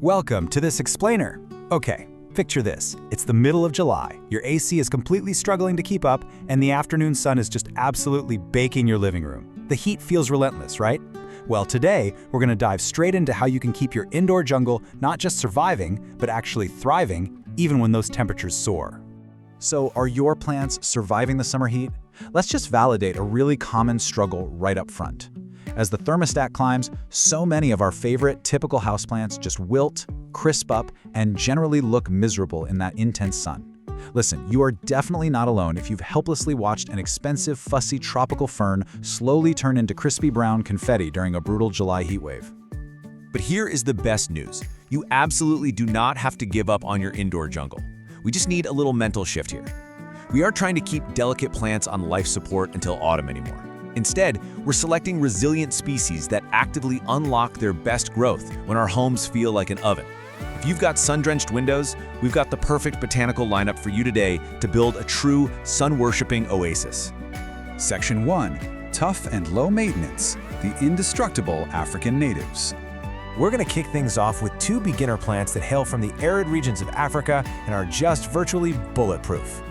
Welcome to this explainer. Okay, picture this. It's the middle of July. Your AC is completely struggling to keep up, and the afternoon sun is just absolutely baking your living room. The heat feels relentless, right? Well, today, we're going to dive straight into how you can keep your indoor jungle not just surviving, but actually thriving, even when those temperatures soar. So, are your plants surviving the summer heat? Let's just validate a really common struggle right up front. As the thermostat climbs, so many of our favorite typical houseplants just wilt, crisp up, and generally look miserable in that intense sun. Listen, you are definitely not alone if you've helplessly watched an expensive, fussy tropical fern slowly turn into crispy brown confetti during a brutal July heatwave. But here is the best news. You absolutely do not have to give up on your indoor jungle. We just need a little mental shift here. We aren't trying to keep delicate plants on life support until autumn anymore. Instead, we're selecting resilient species that actively unlock their best growth when our homes feel like an oven. If you've got sun-drenched windows, we've got the perfect botanical lineup for you today to build a true sun-worshipping oasis. Section 1. Tough and low maintenance, the indestructible African natives. We're going to kick things off with two beginner plants that hail from the arid regions of Africa and are just virtually bulletproof.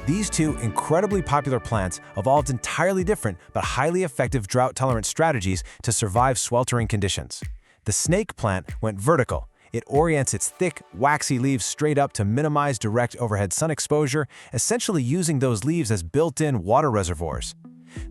These two incredibly popular plants evolved entirely different but highly effective drought-tolerant strategies to survive sweltering conditions. The snake plant went vertical. It orients its thick, waxy leaves straight up to minimize direct overhead sun exposure, essentially using those leaves as built-in water reservoirs.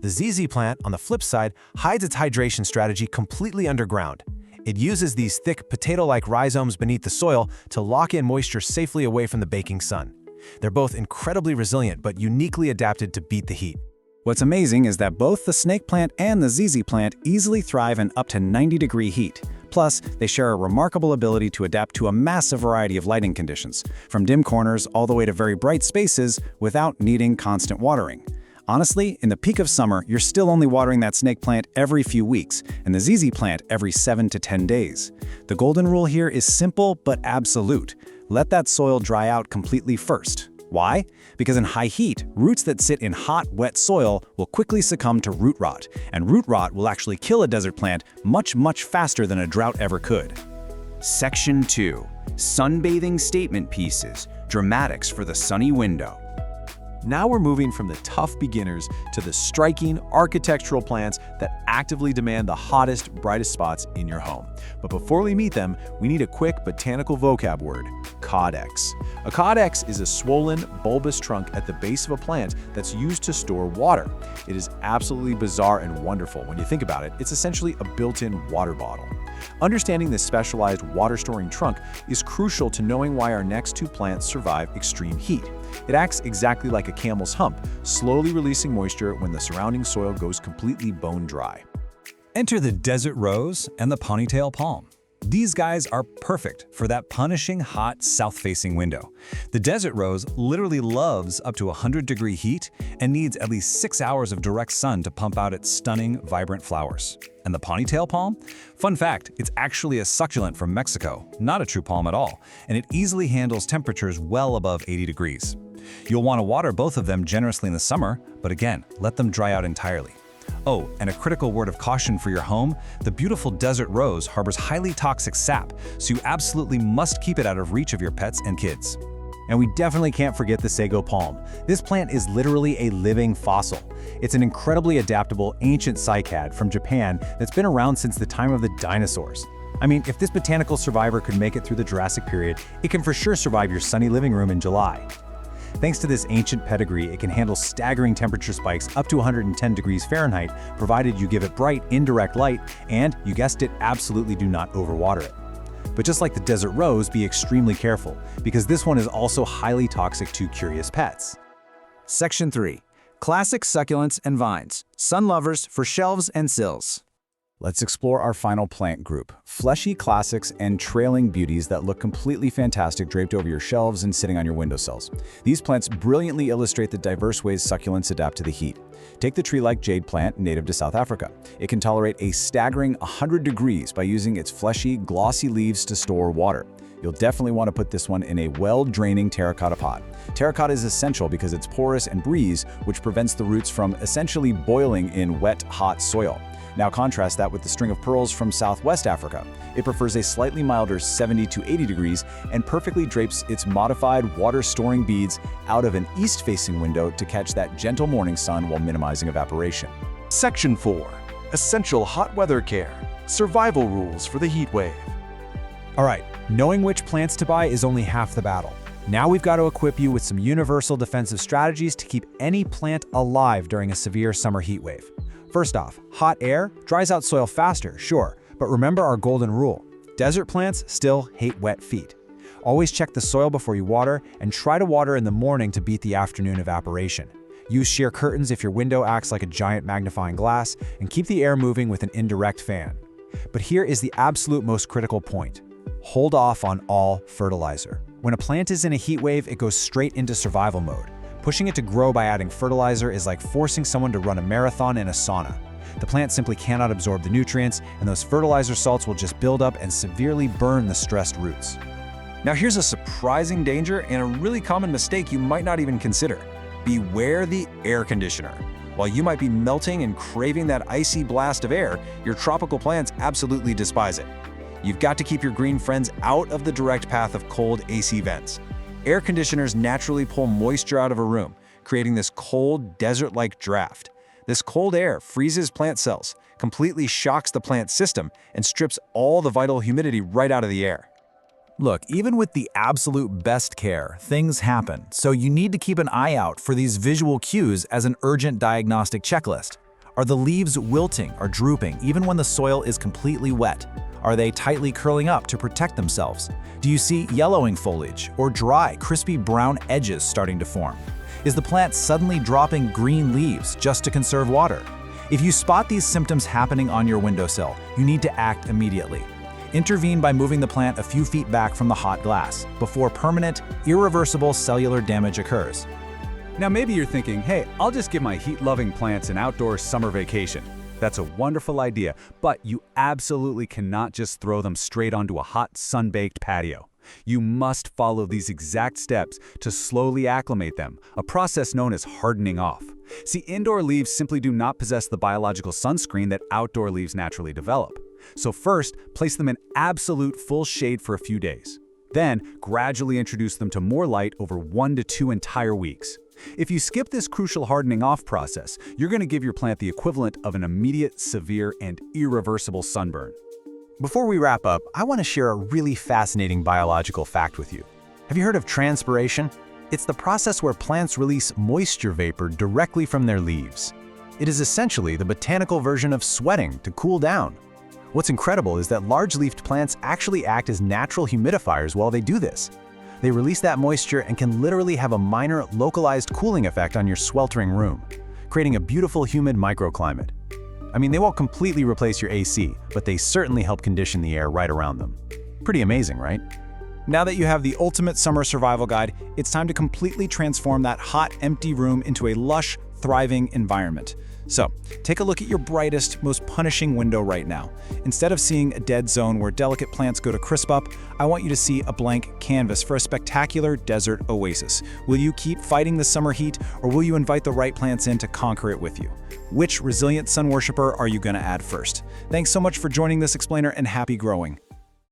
The ZZ plant, on the flip side, hides its hydration strategy completely underground. It uses these thick, potato-like rhizomes beneath the soil to lock in moisture safely away from the baking sun. They're both incredibly resilient but uniquely adapted to beat the heat. What's amazing is that both the snake plant and the ZZ plant easily thrive in up to 90-degree heat. Plus, they share a remarkable ability to adapt to a massive variety of lighting conditions, from dim corners all the way to very bright spaces without needing constant watering. Honestly, in the peak of summer, you're still only watering that snake plant every few weeks, and the ZZ plant every 7 to 10 days. The golden rule here is simple but absolute. Let that soil dry out completely first. Why? Because in high heat, roots that sit in hot, wet soil will quickly succumb to root rot, and root rot will actually kill a desert plant much faster than a drought ever could. Section 2. Sunbathing statement pieces, dramatics for the sunny window. Now we're moving from the tough beginners to the striking architectural plants that actively demand the hottest, brightest spots in your home. But before we meet them, we need a quick botanical vocab word: caudex. A caudex is a swollen, bulbous trunk at the base of a plant that's used to store water. It is absolutely bizarre and wonderful when you think about it. It's essentially a built-in water bottle. Understanding this specialized water-storing trunk is crucial to knowing why our next two plants survive extreme heat. It acts exactly like a camel's hump, slowly releasing moisture when the surrounding soil goes completely bone dry. Enter the desert rose and the ponytail palm. These guys are perfect for that punishing hot south-facing window. The desert rose literally loves up to 100-degree heat and needs at least 6 hours of direct sun to pump out its stunning, vibrant flowers. And the ponytail palm? Fun fact, it's actually a succulent from Mexico, not a true palm at all, and it easily handles temperatures well above 80 degrees. You'll want to water both of them generously in the summer, but again, let them dry out entirely. Oh, and a critical word of caution for your home: the beautiful desert rose harbors highly toxic sap, so you absolutely must keep it out of reach of your pets and kids. And we definitely can't forget the sago palm. This plant is literally a living fossil. It's an incredibly adaptable, ancient cycad from Japan that's been around since the time of the dinosaurs. I mean, if this botanical survivor could make it through the Jurassic period, it can for sure survive your sunny living room in July. Thanks to this ancient pedigree, it can handle staggering temperature spikes up to 110 degrees Fahrenheit, provided you give it bright, indirect light, and, you guessed it, absolutely do not overwater it. But just like the desert rose, be extremely careful, because this one is also highly toxic to curious pets. Section 3. Classic succulents and vines, sun lovers for shelves and sills. Let's explore our final plant group, fleshy classics and trailing beauties that look completely fantastic draped over your shelves and sitting on your windowsills. These plants brilliantly illustrate the diverse ways succulents adapt to the heat. Take the tree-like jade plant native to South Africa. It can tolerate a staggering 100 degrees by using its fleshy, glossy leaves to store water. You'll definitely want to put this one in a well-draining terracotta pot. Terracotta is essential because it's porous and breeze, which prevents the roots from essentially boiling in wet, hot soil. Now contrast that with the string of pearls from Southwest Africa. It prefers a slightly milder 70 to 80 degrees and perfectly drapes its modified water-storing beads out of an east-facing window to catch that gentle morning sun while minimizing evaporation. Section 4. Essential hot weather care. Survival rules for the heat wave. All right, knowing which plants to buy is only half the battle. Now we've got to equip you with some universal defensive strategies to keep any plant alive during a severe summer heat wave. First off, hot air dries out soil faster, sure, but remember our golden rule. Desert plants still hate wet feet. Always check the soil before you water and try to water in the morning to beat the afternoon evaporation. Use sheer curtains if your window acts like a giant magnifying glass, and keep the air moving with an indirect fan. But here is the absolute most critical point. Hold off on all fertilizer. When a plant is in a heat wave, it goes straight into survival mode. Pushing it to grow by adding fertilizer is like forcing someone to run a marathon in a sauna. The plant simply cannot absorb the nutrients, and those fertilizer salts will just build up and severely burn the stressed roots. Now here's a surprising danger and a really common mistake you might not even consider. Beware the air conditioner. While you might be melting and craving that icy blast of air, your tropical plants absolutely despise it. You've got to keep your green friends out of the direct path of cold AC vents. Air conditioners naturally pull moisture out of a room, creating this cold, desert-like draft. This cold air freezes plant cells, completely shocks the plant system, and strips all the vital humidity right out of the air. Look, even with the absolute best care, things happen, so you need to keep an eye out for these visual cues as an urgent diagnostic checklist. Are the leaves wilting or drooping even when the soil is completely wet? Are they tightly curling up to protect themselves? Do you see yellowing foliage or dry, crispy brown edges starting to form? Is the plant suddenly dropping green leaves just to conserve water? If you spot these symptoms happening on your windowsill, you need to act immediately. Intervene by moving the plant a few feet back from the hot glass before permanent, irreversible cellular damage occurs. Now maybe you're thinking, hey, I'll just give my heat-loving plants an outdoor summer vacation. That's a wonderful idea, but you absolutely cannot just throw them straight onto a hot, sun-baked patio. You must follow these exact steps to slowly acclimate them, a process known as hardening off. See, indoor leaves simply do not possess the biological sunscreen that outdoor leaves naturally develop. So first, place them in absolute full shade for a few days. Then, gradually introduce them to more light over 1 to 2 entire weeks. If you skip this crucial hardening off process, you're going to give your plant the equivalent of an immediate, severe, and irreversible sunburn. Before we wrap up, I want to share a really fascinating biological fact with you. Have you heard of transpiration? It's the process where plants release moisture vapor directly from their leaves. It is essentially the botanical version of sweating to cool down. What's incredible is that large-leafed plants actually act as natural humidifiers while they do this. They release that moisture and can literally have a minor, localized cooling effect on your sweltering room, creating a beautiful, humid microclimate. I mean, they won't completely replace your AC, but they certainly help condition the air right around them. Pretty amazing, right? Now that you have the ultimate summer survival guide, it's time to completely transform that hot, empty room into a lush, thriving environment. So, take a look at your brightest, most punishing window right now. Instead of seeing a dead zone where delicate plants go to crisp up, I want you to see a blank canvas for a spectacular desert oasis. Will you keep fighting the summer heat, or will you invite the right plants in to conquer it with you? Which resilient sun worshiper are you going to add first? Thanks so much for joining this explainer, and happy growing.